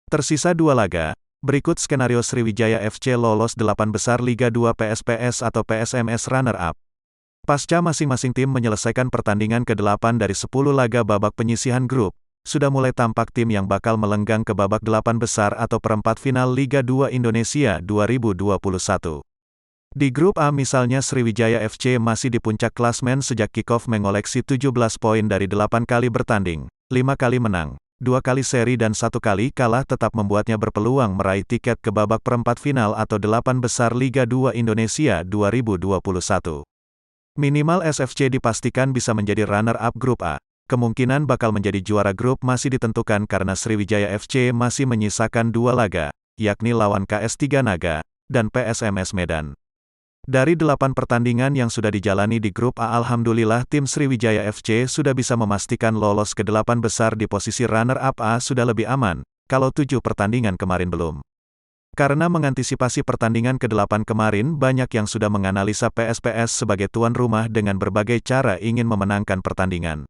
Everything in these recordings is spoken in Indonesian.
Tersisa 2 laga, berikut skenario Sriwijaya FC lolos 8 besar Liga 2 PSPS atau PSMS runner-up. Pasca masing-masing tim menyelesaikan pertandingan ke-8 dari 10 laga babak penyisihan grup, sudah mulai tampak tim yang bakal melenggang ke babak 8 besar atau perempat final Liga 2 Indonesia 2021. Di grup A misalnya Sriwijaya FC masih di puncak klasmen sejak kick-off mengoleksi 17 poin dari 8 kali bertanding, 5 kali menang, 2 kali seri dan 1 kali kalah tetap membuatnya berpeluang meraih tiket ke babak perempat final atau 8 besar Liga 2 Indonesia 2021. Minimal SFC dipastikan bisa menjadi runner-up grup A. Kemungkinan bakal menjadi juara grup masih ditentukan karena Sriwijaya FC masih menyisakan 2 laga, yakni lawan KS Tiga Naga dan PSMS Medan. Dari 8 pertandingan yang sudah dijalani di grup A, alhamdulillah tim Sriwijaya FC sudah bisa memastikan lolos ke 8 besar di posisi runner-up A sudah lebih aman, kalau 7 pertandingan kemarin belum. Karena mengantisipasi pertandingan ke-8 kemarin, banyak yang sudah menganalisa PSPS sebagai tuan rumah dengan berbagai cara ingin memenangkan pertandingan.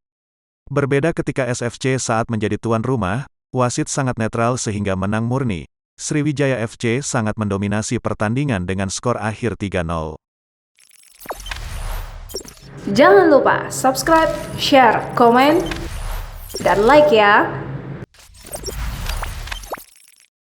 Berbeda ketika SFC saat menjadi tuan rumah, wasit sangat netral sehingga menang murni. Sriwijaya FC sangat mendominasi pertandingan dengan skor akhir 3-0. Jangan lupa subscribe, share, komen, dan like ya!